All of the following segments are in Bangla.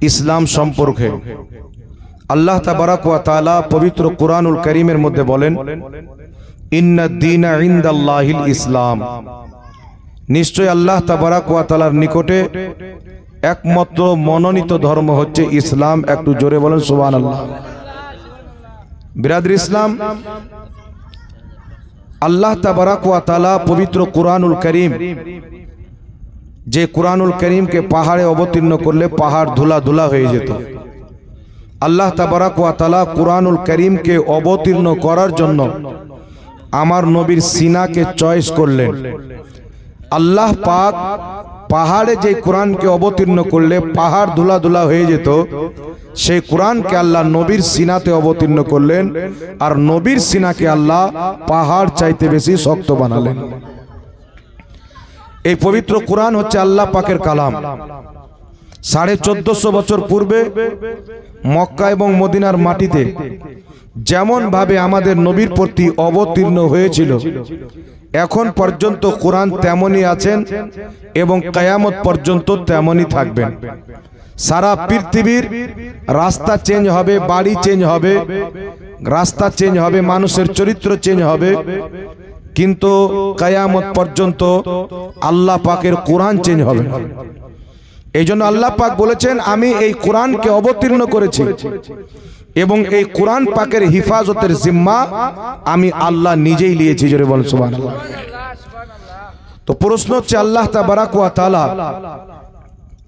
ইসলাম সম্পর্কে। আল্লাহ তাবারাক ওয়া তাআলা পবিত্র কুরআনুল কারীমের মধ্যে বলেন, ইন্নাদ দীনা ইনদাল্লাহিল ইসলাম, নিশ্চয় আল্লাহ তাবারাক ওয়া তাআলার নিকটে একমাত্র মনোনীত ধর্ম হচ্ছে ইসলাম। একটু জোরে বলেন সুবহানাল্লাহ। বিরাদর ইসলাম, আল্লাহ তাবারাক ওয়া তাআলা পবিত্র কুরআনুল কারীম, যে কুরআনুল কারীমকে পাহাড়ে অবতীর্ণ করলে পাহাড় ধুলা ধুলা হয়ে যেত, আল্লাহ তাবারাক ওয়া তাআলা কুরআনুল কারীমকে অবতীর্ণ করার জন্য আমার নবীর সিনাকে চয়েস করলেন। আল্লাহ পাক পাহাড়ে যে কোরআনকে অবতীর্ণ করলে পাহাড় ধুলা ধুলা হয়ে যেত, সেই কোরআনকে আল্লাহ নবীর সিনাতে অবতীর্ণ করলেন, আর নবীর সিনাকে আল্লাহ পাহাড় চাইতে বেশি শক্ত বানালেন। এই পবিত্র কোরআন হচ্ছে আল্লাহ পাকের কালাম। 1450 বছর পূর্বে মক্কা এবং মদিনার মাটিতে যেমন ভাবে আমাদের নবীর প্রতি অবতীর্ণ হয়েছিল, এখন পর্যন্ত কোরআন তেমনই আছেন এবং কিয়ামত পর্যন্ত তেমনই থাকবেন। সারা পৃথিবীর রাস্তা চেঞ্জ হবে, বাড়ি চেঞ্জ হবে, রাস্তা চেঞ্জ হবে, মানুষের চরিত্র চেঞ্জ হবে, কিন্তু কিয়ামত পর্যন্ত আল্লাহ পাকের কোরআন চেঞ্জ হবে না। এই জন্য আল্লাহ পাক বলেছেন, আমি এই কোরআনকে অবতীর্ণ করেছি এবং এই কোরআন পাকের হিফাজতের জিম্মা আমি আল্লাহ নিজেই নিয়েছি। জোরে বলেন সুবহানাল্লাহ। তো প্রশ্ন হচ্ছে, আল্লাহ তাবারাক ওয়া তাআলা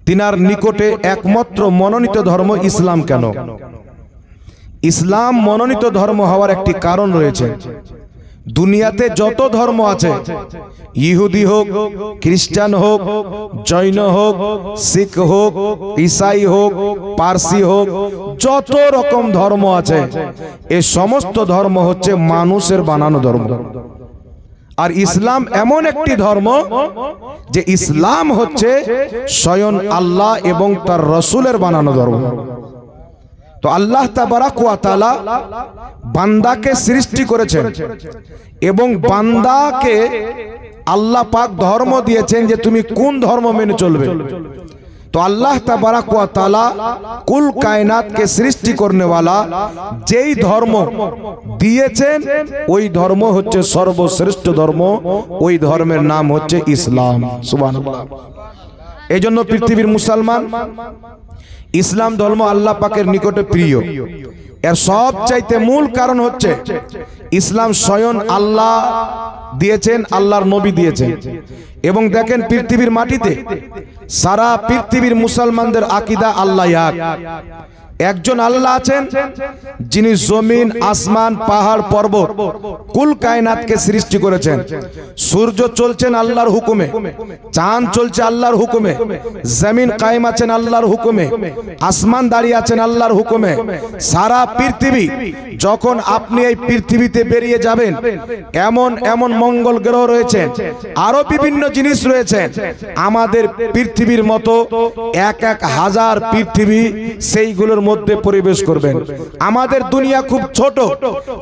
তিনার নিকটে একমাত্র মনোনীত ধর্ম ইসলাম কেন? ইসলাম মনোনীত ধর্ম হওয়ার একটি কারণ রয়েছে। দুনিয়াতে যত ধর্ম আছে, ইহুদি হোক, খ্রিস্টান হোক, জৈন হোক, শিখ হোক, ঈসাই হোক, পারসি হোক, যত রকম ধর্ম আছে, এই সমস্ত ধর্ম হচ্ছে মানুষের বানানো ধর্ম। আর ইসলাম এমন একটি ধর্ম যে ইসলাম হচ্ছে স্বয়ং আল্লাহ এবং তার রাসূলের বানানো ধর্ম। তো আল্লাহ তাবারাক ওয়া তাআলা বান্দাকে সৃষ্টি করেছেন এবং বান্দাকে আল্লাহ পাক ধর্ম দিয়েছেন যে তুমি কোন ধর্ম মেনে চলবে। তো আল্লাহ তাবারাক ওয়া তাআলা কুল কায়নাতকে সৃষ্টি করনেওয়ালা যেই ধর্ম দিয়েছেন, ওই ধর্ম হচ্ছে সর্বশ্রেষ্ঠ ধর্ম, ওই ধর্মের নাম হচ্ছে ইসলাম। সুবহানাল্লাহ। এই জন্য পৃথিবীর মুসলমান ইসলাম ধর্ম আল্লাহ পাকের নিকটে প্রিয়। এর সবচাইতে মূল কারণ হচ্ছে ইসলাম স্বয়ং আল্লাহ দিয়েছেন, আল্লাহর নবী দিয়েছেন। এবং দেখেন পৃথিবীর মাটিতে সারা পৃথিবীর মুসলমানদের আকীদা আল্লাহ এক। একজন আল্লাহ আছেন যিনি জমিন, আসমান, পাহাড়, পর্বত, কুল কায়নাতকে সৃষ্টি করেছেন। সূর্য চলছেন আল্লাহর হুকুমে, চাঁদ চলছে আল্লাহর হুকুমে, জমিন কায়েম আছেন আল্লাহর হুকুমে, আসমান দাঁড়িয়ে আছেন আল্লাহর হুকুমে। সারা পৃথিবী, যখন আপনি এই পৃথিবীতে বেরিয়ে যাবেন, এমন এমন মঙ্গল গ্রহ রয়েছে, আরো বিভিন্ন জিনিস রয়েছে। আমাদের পৃথিবীর মতো 1000 পৃথিবী সেইগুলোর মধ্যে পরিবেশ করবেন। আমাদের দুনিয়া খুব ছোট,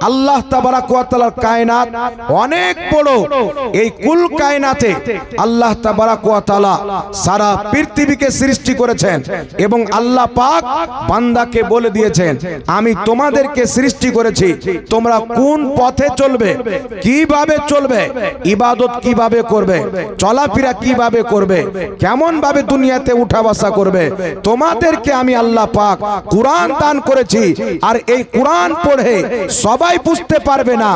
আল্লাহ তাবারাক ওয়া তাআলার কায়নাত অনেক বড়। এই কুল কায়নাতে আল্লাহ তাবারাক ওয়া তাআলা সারা পৃথিবীকে সৃষ্টি করেছেন এবং আল্লাহ পাক বান্দাকে বলে দিয়েছেন, আমি তোমাদেরকে সৃষ্টি করেছি, তোমরা কোন পথে চলবে, কিভাবে চলবে, ইবাদত কিভাবে করবে, চলাফেরা কিভাবে করবে, কেমন ভাবে দুনিয়াতে উঠা বসা করবে, তোমাদেরকে আমি আল্লাহ পাক কুরআন দান করেছি। আর এই কুরআন পড়ে সবাই বুঝতে পারবে না,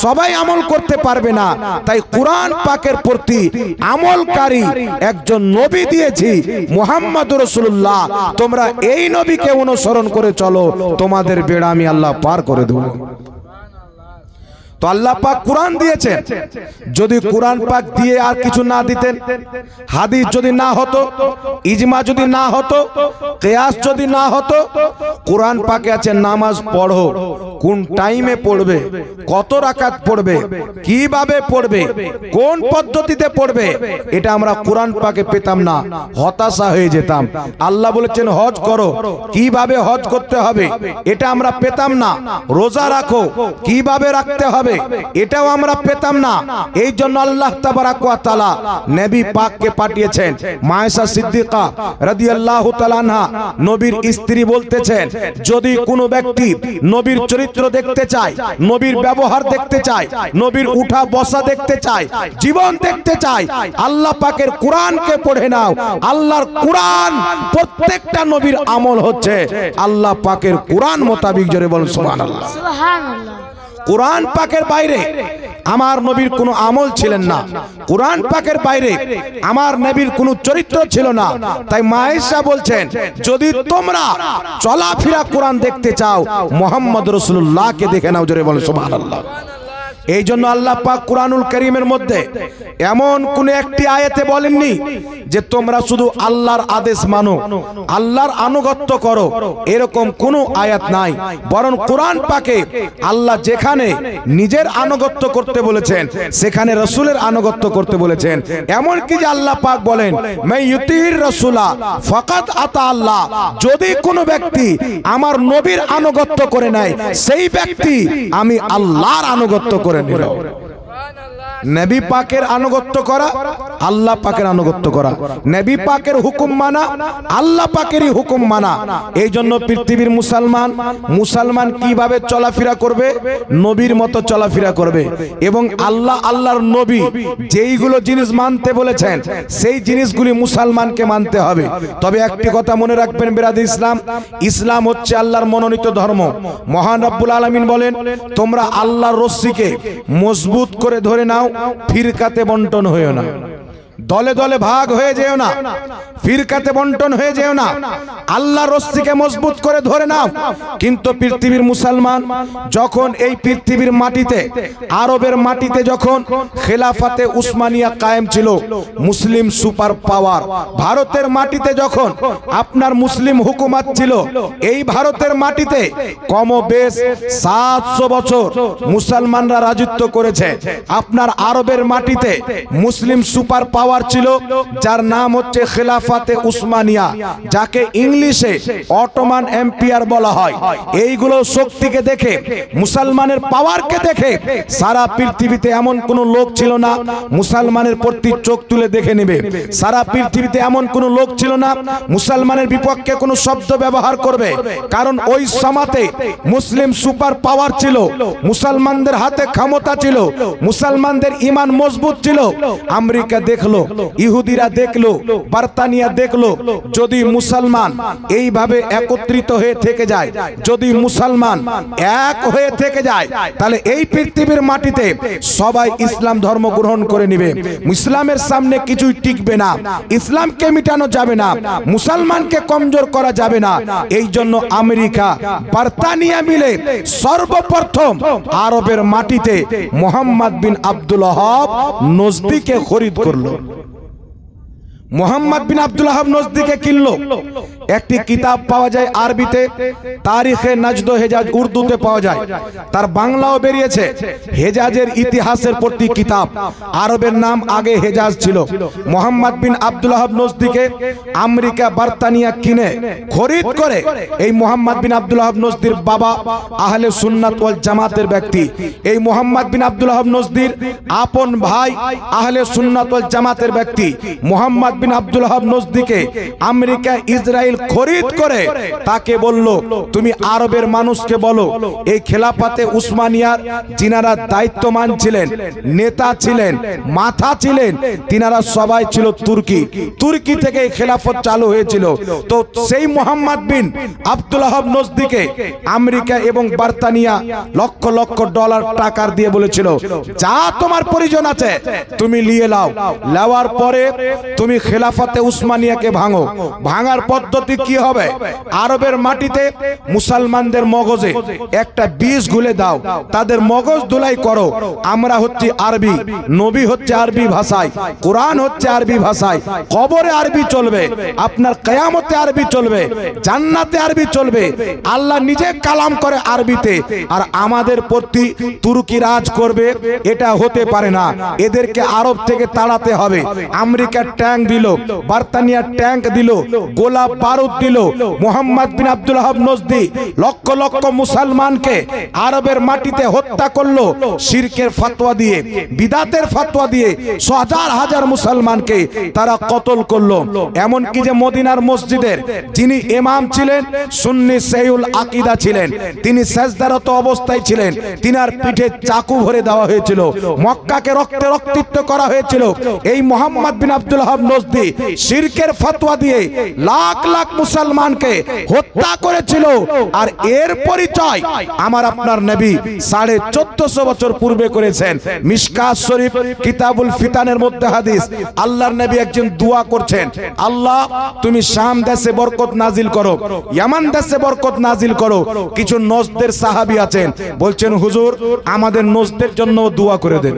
সবাই আমল করতে পারবে না, তাই কুরআন পাকের প্রতি আমলকারী একজন নবী দিয়েছি, মুহাম্মদুর রাসূলুল্লাহ। তোমরা এই নবীকে অনুসরণ করে চলো, তোমাদের বেড়া আমি আল্লাহ পার করে দেব। তো আল্লাহ পাক কুরআন দিয়েছেন। যদি কুরআন পাক দিয়ে আর কিছু না দিতেন, হাদিস যদি না হতো, ইজমা যদি না হতো, কিয়াস যদি না হতো, কুরআন পাকে আছে নামাজ পড়ো, কোন টাইমে পড়বে, কত রাকাত পড়বে, কিভাবে পড়বে, কোন পদ্ধতিতে পড়বে, এটা আমরা কোরআন পাকে পেতাম না, হতাশা হয়ে যেতাম। আল্লাহ বলেছেন হজ করো, কিভাবে হজ করতে হবে এটা আমরা পেতাম না। রোজা রাখো, কিভাবে রাখতে হবে এটাও আমরা পেতাম না। এই জন্য আল্লাহ তাবারাক ওয়া তাআলা নবী পাককে পাঠিয়েছেন। মায়েশা সিদ্দিকা রাদিয়াল্লাহু তাআলা আনহা নবীর স্ত্রী বলতেছেন, যদি কোনো ব্যক্তি নবীর চরিত্র দেখতে চায়, নবীর ব্যবহার দেখতে চায়, নবীর উঠা বসা দেখতে চায়, জীবন দেখতে চায়, আল্লাহ পাকের কোরআনকে পড়ে নাও। আল্লাহর কোরআন প্রত্যেকটা নবীর আমল হচ্ছে আল্লাহ পাকের কোরআন মোতাবিক। জোরে বলুন সুবহানাল্লাহ। সুবহানাল্লাহ। কোরআন পাকের বাইরে আমার নবীর কোনো আমল ছিলেন না, কোরআন পাকের বাইরে আমার নবীর কোনো চরিত্র ছিল না। তাই মায়েশা বলছেন, যদি তোমরা চলাফেরা কোরআন দেখতে চাও, মুহাম্মদ রাসূলুল্লাহকে দেখে নাও। জোরে বলুন সুবহানাল্লাহ। এই জন্য আল্লাহ পাক কুরআনুল কারীমের মধ্যে এমন কোন একটি আয়াতে বলেননি যে তোমরা শুধু আল্লাহর আদেশ মানো, আল্লাহর আনুগত্য করো, এরকম কোনো আয়াত নাই। বরং কোরআন পাকে আল্লাহ যেখানে নিজের আনুগত্য করতে বলেছেন, সেখানে রাসূলের আনুগত্য করতে বলেছেন। এমন কি যে আল্লাহ পাক বলেন, মা ইউতির রাসূলা ফাকাদ আতা আল্লাহ, যদি কোনো ব্যক্তি আমার নবীর আনুগত্য করে নেয়, সেই ব্যক্তি আমি আল্লাহর আনুগত্য করে নিল। নবী পাকের আনুগত্য করা, আল্লাহ পাকের আনুগত্য করা, নবী পাকের হুকুম মানা, আল্লাহ পাকেরই হুকুম মানা। এই জন্য পৃথিবীর মুসলমান কিভাবে চলাফেরা করবে, নবীর মতো চলাফেরা করবে। এবং আল্লাহর নবী যেইগুলো জিনিস মানতে বলেছেন, সেই জিনিসগুলি মুসলমানকে মানতে হবে। তবে একটি কথা মনে রাখবেন বিরাদর ইসলাম হচ্ছে আল্লাহর মনোনীত ধর্ম। মহান রব্বুল আলামিন বলেন, তোমরা আল্লাহর রশ্মিকে মজবুত করে ধরে নাও, ফিরকাতে বন্টন হয়েও না, দলে দলে ভাগ হয়ে যেও না, ফিরকাতে বন্টন হয়ে যেও না, আল্লাহর রশ্মিকে মজবুত করে ধরে নাও। কিন্তু পৃথিবীর মুসলমান যখন এই পৃথিবীর মাটিতে, আরবের মাটিতে যখন খেলাফতে উসমানিয়া কায়েম ছিল, মুসলিম সুপার পাওয়ার, ভারতের মাটিতে যখন আপনার মুসলিম হুকুমত ছিল, এই ভারতের মাটিতে কমবেশ 700 বছর মুসলমানরা রাজত্ব করেছে। আপনার আরবের মাটিতে মুসলিম সুপার পাওয়ার ছিল, যার নাম হচ্ছে খেলাফতে উসমানিয়া, যাকে ইংলিশে অটোমান এম্পায়ার বলা হয়। এইগুলো শক্তিকে দেখে, মুসলমানের পাওয়ারকে দেখে সারা পৃথিবীতে এমন কোন লোক ছিল না মুসলমানের প্রতি চোখ তুলে দেখে নেবে। সারা পৃথিবীতে এমন কোন লোক ছিল না মুসলমানের বিপক্ষে কোনো শব্দ ব্যবহার করবে। কারণ ওই সমাতে মুসলিম সুপার পাওয়ার ছিল, মুসলমানদের হাতে ক্ষমতা ছিল, মুসলমানদের ঈমান মজবুত ছিল। আমেরিকা দেখলো, ইহুদিরা দেখলো, বার্তানিয়া দেখলো, যদি মুসলমান এইভাবে একত্রিত হয়ে থেকে যায়, যদি মুসলমান এক হয়ে থেকে যায়, তাহলে এই পৃথিবীর মাটিতে সবাই ইসলাম ধর্ম গ্রহণ করে নেবে। ইসলামের সামনে কিছুই টিকবে না, ইসলামকে মিটানো যাবে না, মুসলমানকে কমজোর করা যাবে না। এই জন্য আমেরিকা, বার্তানিয়া মিলে সর্বপ্রথম আরবের মাটিতে মোহাম্মদ বিন আব্দুল ওয়াহাব নজদিকে খরিদ করলো। মোহাম্মদ বিন আব্দুল ওয়াহাব নজদিকে কিনলো। একটি কিতাব পাওয়া যায় আরবিতে, তারিখে নাজদ হেজাজ, উর্দুতে পাওয়া যায়, তার বাংলাও বেরিয়েছে, হেজাজের ইতিহাসের প্রতি কিতাব। আরবের নাম আগে হেজাজ ছিল। মোহাম্মদ বিন আব্দুল ওয়াহাব নজদিকে আমেরিকা, বার্তানিয়া কিনে খরিদ করে। এই মোহাম্মদ বিন আব্দুল ওয়াহাব নজদির বাবা আহলে সুন্নাত ওয়াল জামাতের ব্যক্তি। এই মোহাম্মদ বিন আব্দুল ওয়াহাব নজদির আপন ভাই আহলে সুন্নাত ওয়াল জামাতের ব্যক্তি। মোহাম্মদ বিন আব্দুল ওয়াহাব নজদিকে আমেরিকা, ইসরায়েল খরিদ করে তাকে বলল, তুমি আরবের মানুষকে বলো এই খেলাফতে উসমানিয়ার যিনারা দায়িত্বমান ছিলেন, নেতা ছিলেন, মাথা ছিলেন, তিনারা সবাই ছিল তুর্কি। তুর্কি থেকে এই খেলাফত চালু হয়েছিল। তো সেই মোহাম্মদ বিন আব্দুল ওয়াহাব নজদিকে আমেরিকা এবং বার্তানিয়া লক্ষ লক্ষ ডলার টাকার দিয়ে বলেছিল, যা তোমার প্রয়োজন আছে তুমি নিয়ে নাও। নেওয়ার পরে তুমি খেলাফতে উসমানিয়াকে ভাঙো। ভাঙার পদ্ধতি পদ্ধতি কি হবে? আরবের মাটিতে মুসলমানদের মগজে একটা বীজ গুলে দাও, তাদের মগজ ধুলাই করো। আমরা হচ্ছে আরবি, নবী হচ্ছে আরবি ভাষায়, কোরআন হচ্ছে আরবি ভাষায়, কবরে আরবি চলবে, আপনার কিয়ামতে আরবি চলবে, জান্নাতে আরবি চলবে। আল্লাহ নিজে কালাম করে আরবিতে, আর আমাদের প্রতি তুর্কি রাজ করবে, এটা হতে পারে না। এদেরকে আরব থেকে তাড়াতে হবে। আমেরিকার ট্যাঙ্ক দিল, বার্তানিয়ার ট্যাঙ্ক দিল, গোলাপ বারুদ দিল। মোহাম্মদ বিন আব্দুল ওয়াহাব নজদি লক্ষ লক্ষ মুসলমানকে আরবের মাটিতে হত্যা করলো শিরকের ফতোয়া দিয়ে, বিদাতের ফতোয়া দিয়ে। হাজার হাজার মুসলমানকে তারা কতল করলো। এমন কি যে মদিনার মসজিদের যিনি ইমাম ছিলেন, সুন্নি সহিউল আকীদা ছিলেন, তিনি সেজদারত অবস্থায় ছিলেন, তিনার পিঠে চাকু ভরে দেওয়া হয়েছিল, মক্কাকে রক্তে রক্তিত করা হয়েছিল। এই মোহাম্মদ বিন আব্দুল ওয়াহাব নজদি শিরকের ফতোয়া দিয়ে লাখ লাখ মুসলমানকে হত্যা করেছিল। আর এর পরিচয় আমার আপনার নবী 1450 বছর পূর্বে করেছেন। মিশকাত শরীফ কিতাবুল ফিতানের মধ্যে হাদিস, আল্লাহর নবী একজন দোয়া করছেন, আল্লাহ তুমি শাম দেশে বরকত নাজিল করো, ইয়ামান দেশে বরকত নাজিল করো। কিছু নজদের সাহাবী আছেন, বলছেন হুজুর আমাদের নজদের জন্য দোয়া করে দেন।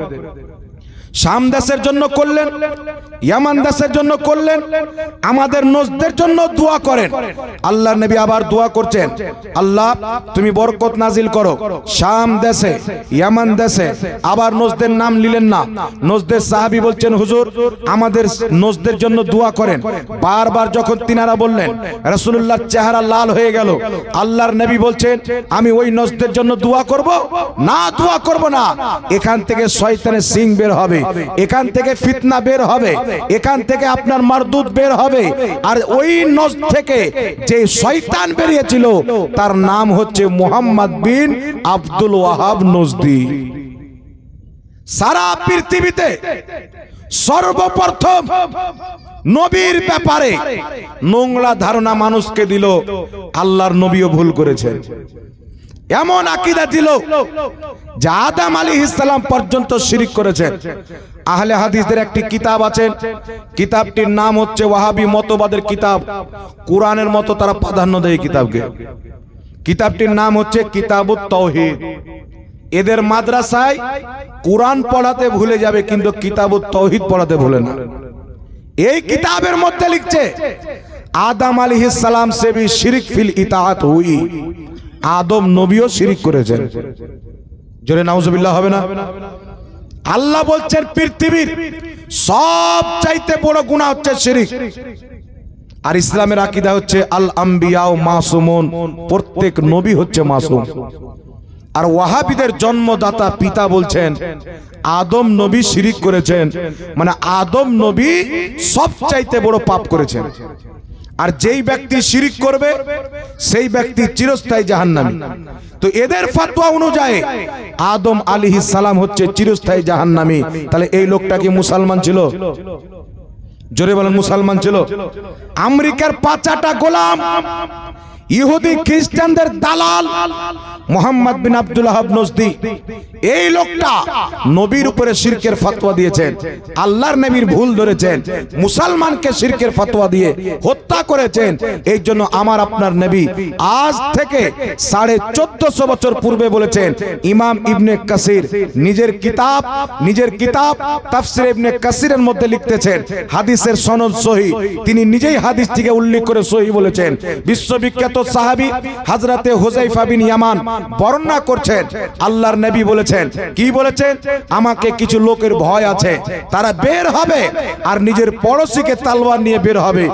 শাম দেশের জন্য করলেন, ইয়ামান দেশের জন্য করলেন, আমাদের নজদের জন্য দোয়া করেন। আল্লাহর নবী আবার দোয়া করছেন, আল্লাহ তুমি বরকত নাজিল করো শাম দেশে, ইয়ামান দেশে। আবার নজদের নাম নিলেন না। নজদের সাহাবী বলছেন হুজুর আমাদের নজদের জন্য দোয়া করেন। বারবার যখন তিনারা বললেন, রাসূলুল্লাহর চেহারা লাল হয়ে গেল। আল্লাহর নবী বলছেন আমি ওই নজদের জন্য দোয়া করব না? দোয়া করব না। এখান থেকে শয়তানের সিং বের হবে, এখান থেকে ফিতনা বের হবে, এখান থেকে আপনার মারদুদ বের হবে। আর ওই নজ থেকে যে শয়তান বেরিয়েছিল তার নাম হচ্ছে মুহাম্মদ বিন আব্দুল ওয়াহাব নজদি। সারা পৃথিবীতে সর্বপ্রথম নবীর ব্যাপারে নোংরা ধারণা মানুষকে দিল, আল্লাহর নবীও ভুল করেছেন। এমন আকীদা দিল যে আদম আলাইহিস সালাম পর্যন্ত শিরক করেছেন। আহলে হাদিসদের একটি কিতাব আছে, কিতাবটির নাম হচ্ছে ওয়াহাবি মতবাদের কিতাব। কোরআনের মতো তারা প্রাধান্য দেয় কিতাবকে। কিতাবটির নাম হচ্ছে কিতাবুত তাওহীদ। এদের মাদ্রাসায় কোরআন পড়াতে ভুলে যাবে, কিন্তু কিতাবুত তাওহীদ পড়াতে ভুলে না। এই কিতাবের মধ্যে লিখছে আদম আলাইহিস সালাম সে ভি শিরক ফিল ইতাআত হুই, আদম নবীও শিরক করেছেন। জোরে নাউজুবিল্লাহ হবে না? আল্লাহ বলছেন পৃথিবীর সব চাইতে বড় গুনাহ হচ্ছে শিরক। আর ইসলামের আকীদা হচ্ছে আল আম্বিয়াউ মাসুমুন, প্রত্যেক নবী হচ্ছে মাসুম। আর ওয়াহাবিদের জন্মদাতা পিতা বলছেন আদম নবী শিরক করেছেন, মানে আদম নবী সবচাইতে বড় পাপ করেছেন। আর যেই ব্যক্তি শিরক করবে সেই ব্যক্তি চিরস্থায়ী জাহান্নামী। তো এদের ফতোয়া অনুযায়ী আদম আলাইহিস সালাম হচ্ছে চিরস্থায়ী জাহান্নামী। তাহলে এই লোকটা কি মুসলমান ছিল? জোরে বলেন মুসলমান ছিল? আমেরিকার পাচাটা গোলাম, ইহুদি খ্রিস্টানদের দালাল মুহাম্মদ বিন আব্দুল ওয়াহাব নজদি, এই লোকটা নবীর উপরে শিরকের ফতোয়া দিয়েছেন, আল্লাহর নবীর ভুল ধরেছেন, মুসলমানকে শিরকের ফতোয়া দিয়ে হত্যা করেছেন। এই জন্য আমার আপনার নবী আজ থেকে 1450 বছর পূর্বে বলেছেন। ইমাম ইবনে কাসির নিজের কিতাব তাফসীর ইবনে কাসিরের মধ্যে লিখতেছেন হাদিসের সনদ সহিহ, তিনি নিজেই হাদিসটিকে উল্লেখ করে সহিহ বলেছেন। বিশ্ববিখ্যাত সাহাবী হযরতে হুযায়ফা বিন ইয়ামান বর্ণনা করছেন, আল্লাহর নবী বলেছেন, কি বলেছেন? আমাকে কিছু লোকের ভয় আছে, তারা বের হবে আর নিজের পড়োশীকে তলোয়ার নিয়ে বের হবে।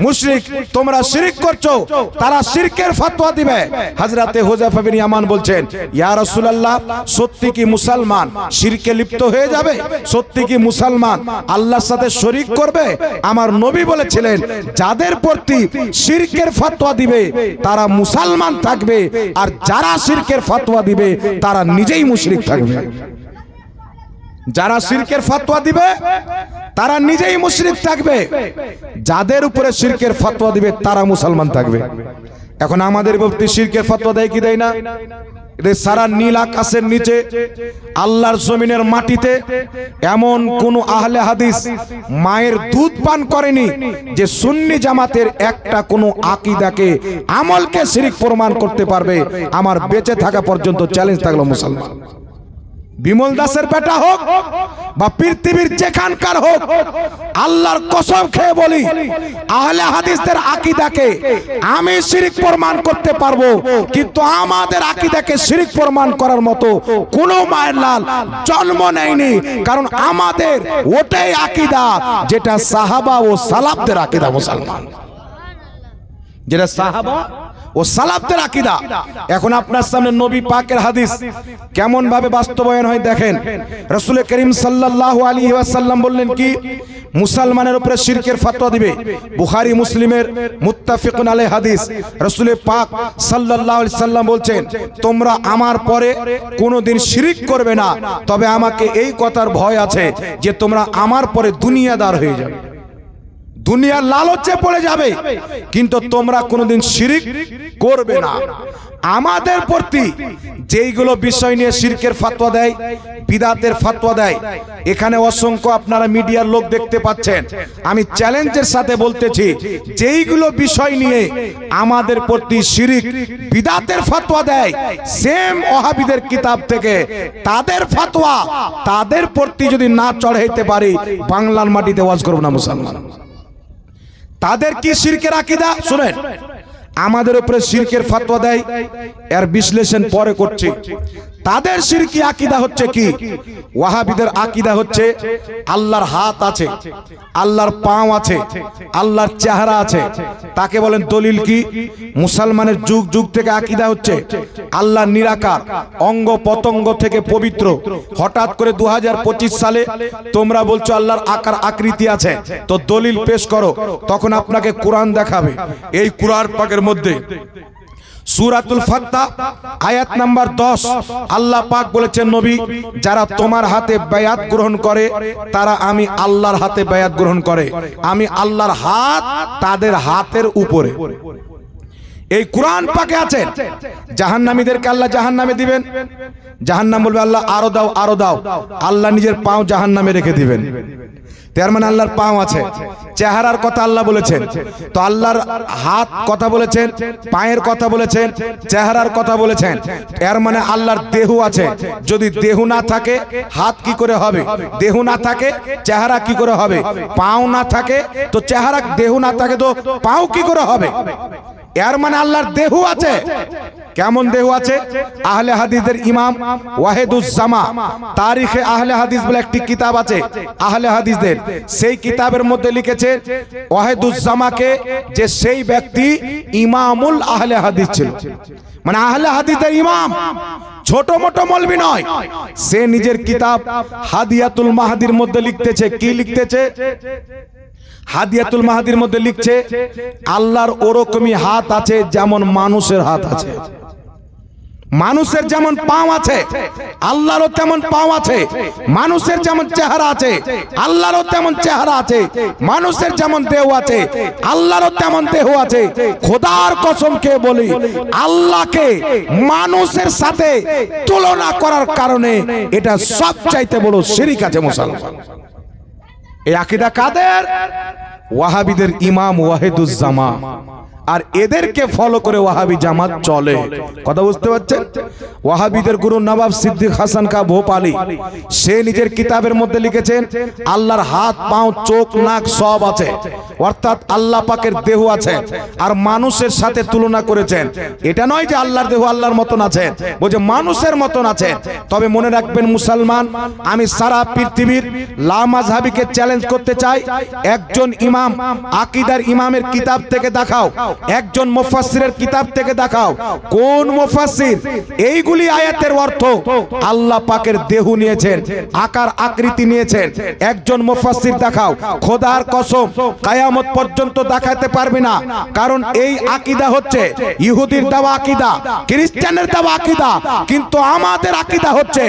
মুশরিক তোমরা শিরক করছো, তারা শিরকের ফতোয়া দিবে। হযরতে হুযায়ফা বিন ইয়ামান বলছেন, ইয়া রাসূলুল্লাহ সত্যি কি মুসলমান শিরকে লিপ্ত হয়ে যাবে? সত্যি কি মুসলমান আল্লাহর সাথে শরীক করবে? আমার নবী বলেছিলেন যাদের প্রতি শিরকের ফতোয়া দিবে তারা মুসলমান থাকবে, আর যারা শিরকের ফতোয়া দিবে তারা নিজেই মুশরিক থাকবে। যারা শিরকের ফতোয়া দিবে তারা নিজেই মুশরিক থাকবে, যাদের উপরে শিরকের ফতোয়া দিবে তারা মুসলমান থাকবে। এখন আমাদের প্রতি শিরকের ফতোয়া দেয় কি দেয় না? সারা নীল আকাশের নিচে আল্লাহর জমিনের মাটিতে এমন কোন আহলে হাদিস মায়ের দুধ পান করেনি যে সুন্নি জামাতের একটা কোন আকীদাকে আমলকে শিরক প্রমাণ করতে পারবে। আমার বেঁচে থাকা পর্যন্ত চ্যালেঞ্জ থাকলো মুসলমান, বিমল দাসের বেটা হোক বা পৃথিবীর যেখানকার হোক, আল্লাহর কসম খেয়ে বলি আহলে হাদিসদের আকীদাকে আমি শিরক প্রমাণ করতে পারবো, কিন্তু আমাদের আকীদাকে শিরক প্রমাণ করার মতো কোনো মায়ের লাল জন্ম নেয়নি। কারণ আমাদের ওটাই আকীদা যেটা সাহাবা ও সালাফদের আকীদা মুসলমান, যেটা সাহাবা ও সালাফদের আকীদা। এখন আপনার সামনে নবী পাকের হাদিস কেমন ভাবে বাস্তবায়ন হয় দেখেন। রাসূল করিম সাল্লাল্লাহু আলাইহি ওয়াসাল্লাম বললেন কি, মুসলমানের উপরে শিরকের ফতোয়া দিবে। বুখারী মুসলিমের মুত্তাফিকুন আলাইহি হাদিস। রাসূল পাক সাল্লাল্লাহু আলাইহি সাল্লাম বলছেন, তোমরা আমার পরে কোনোদিন শিরক করবে না, তবে আমাকে এই কথার ভয় আছে যে তোমরা আমার পরে দুনিয়াদার হয়ে যাবে, দুনিয়ার লালচে পড়ে যাবে, কিন্তু তোমরা কোনোদিন শিরক করবে না। আমাদের প্রতি যেইগুলো বিষয় নিয়ে শিরকের ফতোয়া দেয়, বিদআতের ফতোয়া দেয়, এখানে অসংখ্য আপনারা মিডিয়ার লোক দেখতে পাচ্ছেন। আমি চ্যালেঞ্জের সাথে বলতেছি, যেইগুলো বিষয় নিয়ে আমাদের প্রতি শিরক বিদআতের ফতোয়া দেয়, সেম ওয়াহাবিদের কিতাব থেকে তাদের ফতোয়া তাদের প্রতি যদি না চড়াইতে পারি, বাংলার মাটিতে ওয়াজ করব না মুসলমান। তাদের কি শিরকের আকীদা শুনেন, আমাদের উপরে শিরকের ফতোয়া দেয়, এর বিশ্লেষণ পরে করছি। তাদের শিরকি আকীদা হচ্ছে কি, ওয়াহাবিদের আকীদা হচ্ছে আল্লাহর হাত আছে, আল্লাহর পাও আছে, আল্লাহর চেহারা আছে। তাকে বলেন দলিল কি? মুসলমানের যুগ যুগ থেকে আকীদা হচ্ছে আল্লাহ নিরাকার, অঙ্গ পতঙ্গ থেকে পবিত্র। হঠাৎ করে 2025 সালে তোমরা বলছো আল্লাহর আকার আকৃতি আছে, তো দলিল পেশ করো। তখন আপনাকে কোরআন দেখাবে। এই কোরআন পাকের মধ্যে সূরাতুল ফাত্তাহ আয়াত নাম্বার 10 আল্লাহ পাক বলেছেন, নবী যারা তোমার হাতে বায়াত গ্রহণ করে তারা আমি আল্লাহর হাতে বায়াত গ্রহণ করে, আমি আল্লাহর হাত তাদের হাতের উপরে। এই কোরআন পাকে আছে জাহান্নামীদেরকে আল্লাহ জাহান্নামে দিবেন, জাহান্নাম বলবে আল্লাহ আরো দাও আরো দাও, আল্লাহ নিজের পাও জাহান্নামে রেখে দিবেন। তার মানে আল্লাহর পাও আছে। চেহারার কথা আল্লাহ বলেছেন, তো আল্লাহর হাত কথা বলেছেন, পায়ের কথা বলেছেন, চেহারার কথা বলেছেন। এর মানে আল্লাহর দেহ আছে। যদি দেহ না থাকে হাত কি করে হবে? দেহ না থাকে চেহারা কি করে হবে? পাও না থাকে তো চেহারা, দেহ না থাকে তো পাও কি করে হবে? এর মানে আল্লাহর দেহ আছে। কেমন দেহ আছে? আহলে হাদিসের ইমাম ওয়াহিদুজ্জামা তারিখে আহলে হাদিস বলে একটি কিতাব আছে আহলে হাদিসদের, সেই কিতাবের মধ্যে লিখেছে ওয়াহিদুজ্জামাকে যে সেই ব্যক্তি ইমামুল আহলে হাদিস ছিল, মানে আহলে হাদিসের ইমাম, ছোট মোটো মৌলবি নয়। সে নিজের কিতাব হাদিয়াতুল মাহদির মধ্যে লিখতেছে, কি লিখতেছে? হাদিয়াতুল মাহদির মধ্যে লিখছে আল্লাহর ওরকমই হাত আছে যেমন মানুষের হাত আছে। মানুষের যেমন পাও আছে আল্লাহরও তেমন পাও আছে, মানুষের যেমন চেহারা আছে আল্লাহরও তেমন চেহারা আছে, মানুষের যেমন দেহ আছে আল্লাহরও তেমন দেহ আছে। খোদার কসম খেয়ে বলি, আল্লাহকে মানুষের সাথে তুলনা করার কারণে এটা সবচাইতে বড় শিরক আছে মুসলমান। এই আকীদা কাদের? ওয়াহাবিদের ইমাম ওয়াহিদুজ্জামা। আর এদেরকে ফলো করে ওয়াহাবি জামাত চলে। কথা বুঝতে পারছেন? ওয়াহাবিদের গুরু নবাব সিদ্দিক হাসান কা ভোপালী সে নিজের কিতাবের মধ্যে লিখেছেন আল্লাহর হাত পাও চোখ নাক সব আছে, অর্থাৎ আল্লাহ পাকের দেহ আছে, আর মানুষের সাথে তুলনা করেছেন। এটা নয় যে আল্লাহর দেহ আল্লাহর মতন আছে, বলছে মানুষের মতন আছে। তবে মনে রাখবেন মুসলমান, আমি সারা পৃথিবীর লামাযহাবিকে চ্যালেঞ্জ করতে চাই, একজন ইমাম আকীদার ইমামের কিতাব থেকে দেখাও, একজন মুফাসসিরের কিতাব থেকে দেখাও, কোন মুফাসসির এইগুলি আয়াতের অর্থ আল্লাহ পাকের দেহ নিয়েছেন, আকার আকৃতি নিয়েছেন। একজন মুফাসসির দেখাও, খোদার কসম কিয়ামত পর্যন্ত দেখাতে পারবে না। কারণ এই আকীদা হচ্ছে ইহুদির দেওয়া আকীদা, খ্রিস্টানের দেওয়া আকীদা, কিন্তু আমাদের আকীদা হচ্ছে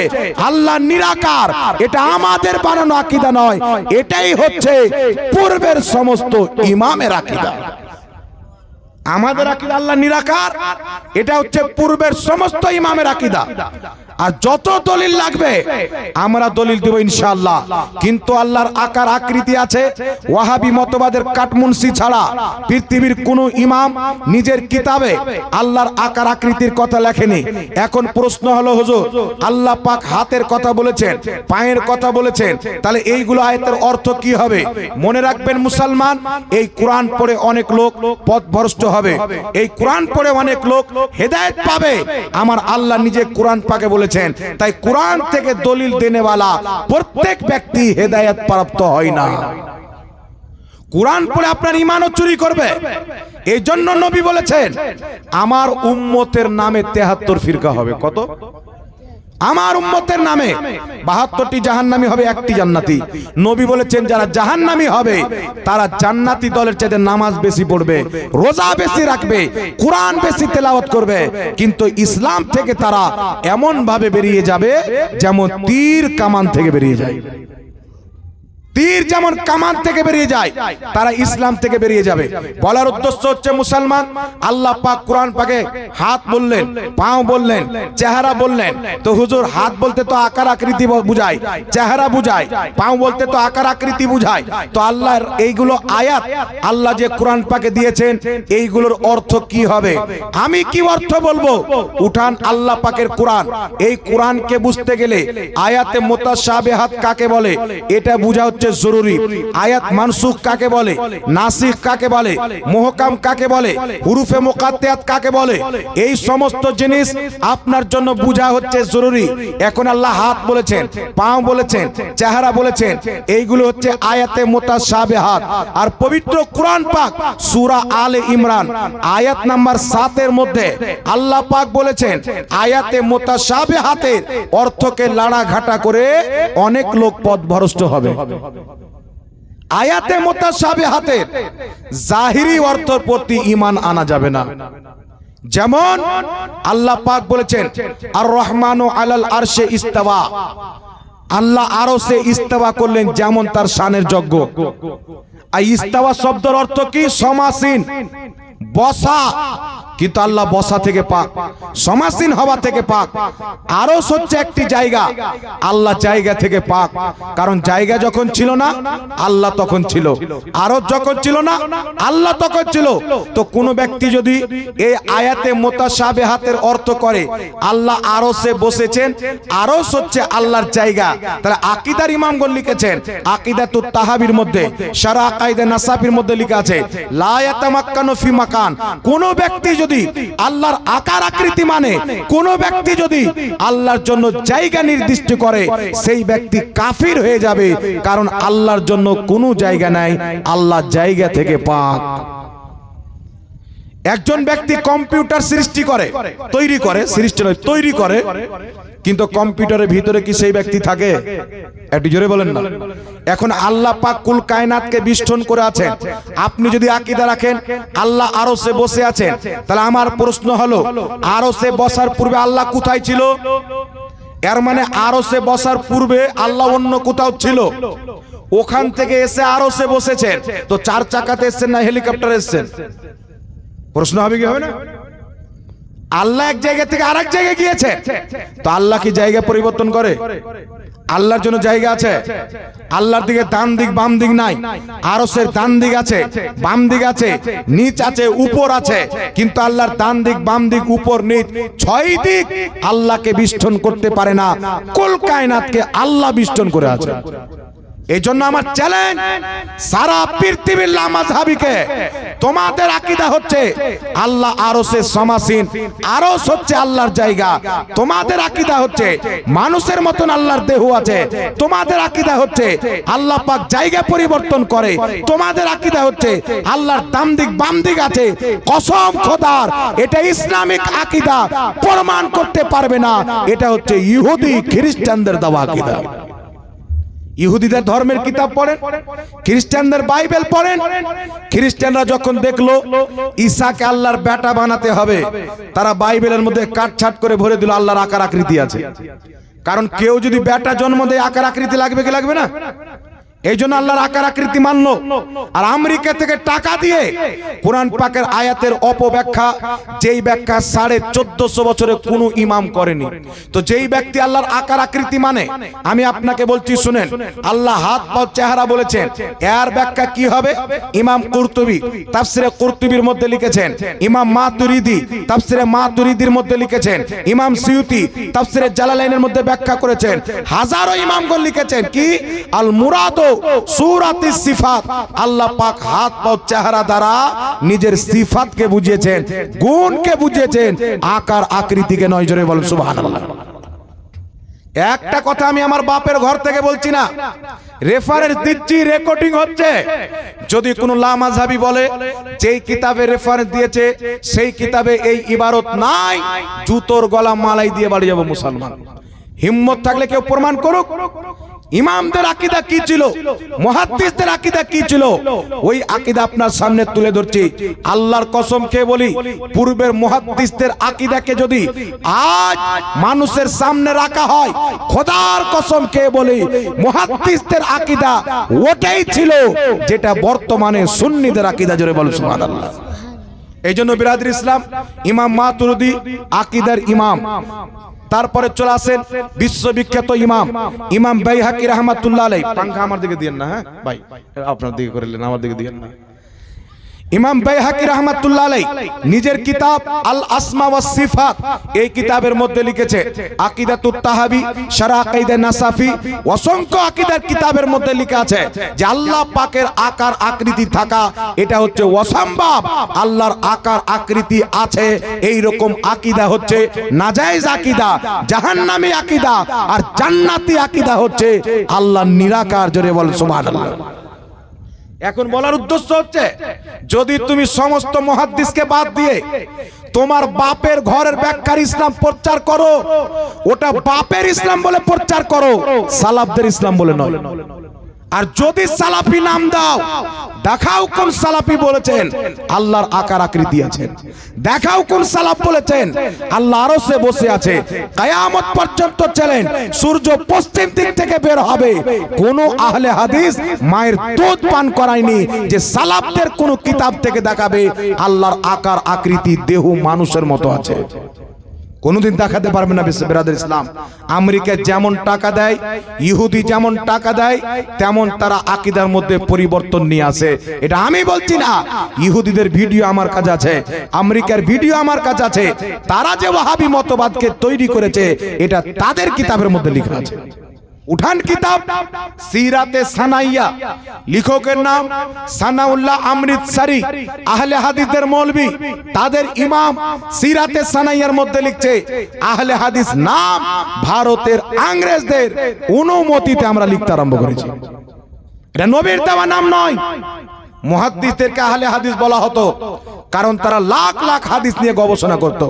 আল্লাহ নিরাকার। এটা আমাদের বানানো আকীদা নয়, এটাই হচ্ছে পূর্বের সমস্ত ইমামের আকীদা। আমাদের আকীদা আল্লাহ নিরাকার, এটা হচ্ছে পূর্বের সমস্ত ইমামের আকীদা। আর যত দলিল লাগবে আমরা দলিল দেব ইনশাআল্লাহ। কিন্তু আল্লাহর আকার আকৃতি আছে, ওয়াহাবি মতবাদের কাটমুনসি ছাড়া পৃথিবীর কোন ইমাম নিজের কিতাবে আল্লাহর আকার আকৃতির কথা লেখেনি। এখন প্রশ্ন হলো, হুজুর আল্লাহ পাক হাতের কথা বলেছেন, পায়ের কথা বলেছেন, তাহলে এইগুলো আয়াতের অর্থ কি হবে? মনে রাখবেন মুসলমান, এই কোরআন পড়ে অনেক লোক পথভ্রষ্ট হবে, এই কোরআন পড়ে অনেক লোক হেদায়েত পাবে। আমার আল্লাহ নিজে কোরআন পাকে বলেছেন, তাই কোরআন থেকে দলিল দেনেওয়ালা প্রত্যেক ব্যক্তি হেদায়েত প্রাপ্ত হয় না। কোরআন পড়ে আপনার ঈমানও চুরি করবে। এই জন্য নবী বলেছেন, আমার উম্মতের নামে 73 ফিরকা হবে। কত? আমার উম্মতের নামে 72টি জাহান্নামী হবে, একটি জান্নাতি। নবী বলেছেন, যারা জাহান্নামী হবে তারা জান্নাতি দলের চাইতে নামাজ বেশি পড়বে, রোজা বেশি রাখবে, কোরআন বেশি তেলাওয়াত করবে, কিন্তু ইসলাম থেকে তারা এমন ভাবে বেরিয়ে যাবে যেমন তীর কামান থেকে বেরিয়ে যায়। তীর যেমন কামান থেকে বেরিয়ে যায়, তারা ইসলাম থেকে বেরিয়ে যাবে। বলার উদ্দেশ্য হচ্ছে মুসলমান, আল্লাহ পাক কোরআন পাকে হাত বললেন, পাও বললেন, চেহারা বললেন। তো হুজুর হাত বলতে তো আকার আকৃতি বুঝায়, চেহারা বুঝায়, পাও বলতে তো আকার আকৃতি বুঝায়। তো আল্লাহর এইগুলো আয়াত আল্লাহ যে কোরআন পাকে দিয়েছেন, এইগুলোর অর্থ কি হবে? আমি কি অর্থ বলবো? উঠান আল্লাহ পাকের কোরআন। এই কোরআনকে বুঝতে গেলে আয়াতে মুতাশাবিহাত কাকে বলে এটা বুঝা জরুরি। আয়াত মানসুখ কাকে বলে, নাসিখ কাকে বলে, মুহকাম কাকে বলে, হুরুফে মুকাত্তাত কাকে বলে, এই সমস্ত জিনিস আপনার জন্য বুঝা হচ্ছে জরুরি। এখন আল্লাহ হাত বলেছেন, পাও বলেছেন, চেহারা বলেছেন, এইগুলো হচ্ছে আয়াতে মুতাশাবিহাত। আর পবিত্র কোরআন পাক সূরা আলে ইমরান আয়াত নাম্বার 7 এর মধ্যে আল্লাহ পাক বলেছেন, আয়াতে মুতাশাবিহাতের অর্থকে লাড়াঘাটা করে অনেক লোক পথভ্রষ্ট হবে। আয়াতে মুতাশাবিহাতের জাহিরি অর্থের প্রতি ঈমান আনা যাবে না। যেমন আল্লাহ পাক বলেছেন, আর রহমানু আলাল আরশে ইস্তাওয়া, আল্লাহ আরশে ইস্তাওয়া করলেন, যেমন তার শানের যোগ্য। আর ইস্তাওয়া শব্দের অর্থ কি? সমাসীন, বসা। কিন্তু আল্লাহ বসা থেকে পাক, সমাসীন হওয়া থেকে পাক। আরশ হচ্ছে একটি জায়গা, আল্লাহ জায়গা থেকে পাক। কারণ জায়গা যখন ছিল না আল্লাহ তখন ছিল, আরশ যখন ছিল না আল্লাহ তখন ছিল। তো কোন ব্যক্তি যদি এই আয়াতে মুতাশাবিহাতের অর্থ করে আল্লাহ আরশে বসেছেন, আরশ হচ্ছে আল্লাহর জায়গা, তাহলে আকীদার ইমামগণ লিখেছেন, আকীদাতুত তাহাবির মধ্যে, শারহ আকাইদে নাসাফির মধ্যে লেখা আছে, লা ইয়াতামাক্কানু ফি মাকান। কোন ব্যক্তি যদি আল্লাহর আকার আকৃতি মানে, কোন ব্যক্তি যদি আল্লাহর জন্য জায়গা নির্দিষ্ট করে, সেই ব্যক্তি কাফির হয়ে যাবে। কারণ আল্লাহর জন্য কোনো জায়গা নাই, আল্লাহ জায়গা থেকে পাক। একজন ব্যক্তি কম্পিউটার সৃষ্টি করে, তৈরি করে, সৃষ্টি নয় তৈরি করে, কিন্তু কম্পিউটারের ভিতরে কি সেই ব্যক্তি থাকে? একটু জোরে বলেন না। এখন আল্লাহ পাক কুল কায়নাতকে বিষ্টন করে আছেন। আপনি যদি আকীদা রাখেন আল্লাহ আরশে বসে আছেন, তাহলে আমার প্রশ্ন হলো, আরশে বসার পূর্বে আল্লাহ কোথায় ছিল? এর মানে আরশে বসার পূর্বে আল্লাহ অন্য কোথাও ছিল, ওখান থেকে এসে আরশে বসেছেন। তো 4 চাকাতে এসেছেন না হেলিকপ্টারে এসেছেন? প্রশ্ন হবে কি হবে না? আল্লাহ এক জায়গা থেকে আরেক জায়গায় গিয়েছে, তো আল্লাহ কি জায়গা পরিবর্তন করে? আল্লাহর জন্য জায়গা আছে? আল্লাহর দিকে ডান দিক বাম দিক নাই, আরশের ডান দিক আছে, বাম দিক আছে, নিচ আছে, উপর আছে। কিন্তু আল্লাহর ডান দিক বাম দিক উপর নিচ 6 দিক আল্লাহকে বিষ্টন করতে পারে না, কুল কায়নাতকে আল্লাহ বিষ্টন করে আছে। এই জন্য আমার চ্যালেঞ্জ সারা পৃথিবীর লামাযহাবিকে, তোমাদের আকীদা হচ্ছে আল্লাহ আরশে সমাসীন, আরশ হচ্ছে আল্লাহর জায়গা। তোমাদের আকীদা হচ্ছে মানুষের মতন আল্লাহর দেহ আছে। তোমাদের আকীদা হচ্ছে আল্লাহ পাক জায়গা পরিবর্তন করে। তোমাদের আকীদা হচ্ছে আল্লাহর ডান দিক বাম দিক আছে। কসম খোদার, এটা ইসলামিক আকীদা, প্রমাণ করতে পারবে না। এটা হচ্ছে ইহুদি খ্রিস্টানদের দেওয়া আকীদা। ইহুদিদের ধর্মের কিতাব পড়েন, খ্রিস্টানদের বাইবেল পড়েন। খ্রিস্টানরা যখন দেখলো ঈসাকে আল্লাহর বেটা বানাতে হবে, তারা বাইবেলের মধ্যে কাটছাট করে ভরে দিল আল্লাহর আকার আকৃতি আছে। কারণ কেউ যদি বেটা জন্ম দেয় আকার আকৃতি লাগবে কি লাগবে না? এই জন্য আল্লাহর আকার আকৃতি মানলো। আর আমেরিকা থেকে টাকা দিয়ে কোরআন পাকের আয়াতের অপব্যাখ্যা, যেই ব্যাখ্যা 1450 বছরে কোনো ইমাম করেনি। তো যেই ব্যক্তি আল্লাহর আকার আকৃতি মানে, আমি আপনাকে বলছি শুনেন, আল্লাহ হাত পা চেহারা বলেছেন, এর ব্যাখ্যা কি হবে? ইমাম কুরতুবী তাফসিরে কুরতুবীর মধ্যে লিখেছেন, ইমাম মাতুরিদি তাফসিরে মাতুরিদির মধ্যে লিখেছেন, ইমাম সিয়ুতি তাফসিরে জালালাইনের মধ্যে ব্যাখ্যা করেছেন, হাজারো ইমামগণ লিখেছেন কি আল মুরাদু সূরাতিস সিফাত, আল্লাহ পাক হাত পা চেহারা দ্বারা নিজের সিফাতকে বুঝিয়েছেন, গুণকে বুঝিয়েছেন, আকার আকৃতিকে নয়। জোরে বলেন সুবহানাল্লাহ। একটা কথা আমি আমার বাপের ঘর থেকে বলছি না, রেফারেন্স দিচ্ছি, রেকর্ডিং হচ্ছে। যদি কোনো লামাযহাবী বলে যেই কিতাবে রেফারেন্স দিয়েছে সেই কিতাবে এই ইবারত নাই, জুতোর গলা মালাই দিয়ে বাড়ি যাব মুসলমান। হিম্মত থাকলে কেউ প্রমাণ করুক ইমামদের আকীদা কি ছিল, মুহাদ্দিসদের আকীদা কি ছিল, ওই আকীদা আপনার সামনে তুলে ধরছি। আল্লাহর কসম খেয়ে বলি, পূর্বের মুহাদ্দিসদের আকীদাকে যদি আজ মানুষের সামনে রাখা হয়, খোদার কসম খেয়ে বলি মুহাদ্দিসদের আকীদা ওটাই ছিল যেটা বর্তমানে সুন্নিদের আকীদা। জোরে বলুন সুবহানাল্লাহ। এই জন্য বিরাদর ইসলাম, ইমাম মাতুরিদি আকীদার ইমাম। তারপরে চলে আসেন বিশ্ববিখ্যাত ইমাম ইমাম বাইহাকি রাহমাতুল্লাহ আলাইহি। পাঙ্খা আমার দিকে দিয়েন না, হ্যাঁ ভাই, আপনার দিকে করেলেন, আমার দিকে দিয়েন না। ইমাম বাইহাকি রাহমাতুল্লাহ আলাইহি নিজের কিতাব আল আসমা ওয়াস সিফাত, এই কিতাবের মধ্যে লিখেছে আকীদাতুত তাহাবি, শারহ আকিদা নাসাফি, অসংখ্য আকীদার কিতাবের মধ্যে লেখা আছে যে আল্লাহ পাকের আকার আকৃতি থাকা এটা হচ্ছে অসম্ভব। আল্লাহর আকার আকৃতি আছে, এই রকম আকীদা হচ্ছে নাজায়েজ আকীদা, জাহান্নামী আকীদা, আর জান্নাতি আকীদা হচ্ছে আল্লাহর নিরাকার। জোরে বলেন সুবহানাল্লাহ। এখন বলার উদ্দেশ্য হচ্ছে, যদি তুমি সমস্ত মুহাদ্দিসকে বাদ দিয়ে তোমার বাপের ঘরের ব্যাখ্যার ইসলাম প্রচার করো, ওটা বাপের ইসলাম বলে প্রচার করো, সালাফদের ইসলাম বলে নয়। আর যদি সালাফি নাম দাও, দেখাও কোন সালাফি বলেছেন আল্লাহর আকার আকৃতি আছে, দেখাও কোন সালাফ বলেছেন আল্লাহ আরশে বসে আছে। কিয়ামত পর্যন্ত চলেন, সূর্য পশ্চিম দিক থেকে বের হবে, কোন আহলে হাদিস মায়ের দুধ পান করায়নি যে সালাফদের কোন কিতাব থেকে দেখাবে আল্লাহর আকার আকৃতি দেহ মানুষের মতো আছে। কোনদিন দেখাতে পারবে না। বিরাদর ইসলাম, আমেরিকা যেমন টাকা দেয়, ইহুদি যেমন টাকা দেয়, তেমন তারা আকীদার মধ্যে পরিবর্তন নিয়ে আসে। এটা আমি বলছি না, ইহুদিদের ভিডিও আমার কাছে আছে, আমেরিকার ভিডিও আমার কাছে আছে। তারা যে ওয়াহাবি মতবাদকে তৈরি করেছে এটা তাদের কিতাবের মধ্যে লেখা আছে। উঠান কিতাব সিরাতে সানাইয়া, লেখকের নাম সানাউল্লাহ অমৃতসরি, আহলে হাদিসের মৌলভী, তাদের ইমাম সিরাতে সানাইয়ার মধ্যে লিখছে আহলে হাদিস নাম ভারতের ইংরেজদের অনুমতিতে আমরা লিখতে আরম্ভ করেছি। এটা নবীর দেওয়া নাম নয়। মুহাদ্দিসদেরকে আহলে হাদিস বলা হতো কারণ তারা লাখ লাখ হাদিস নিয়ে গবেষণা করত।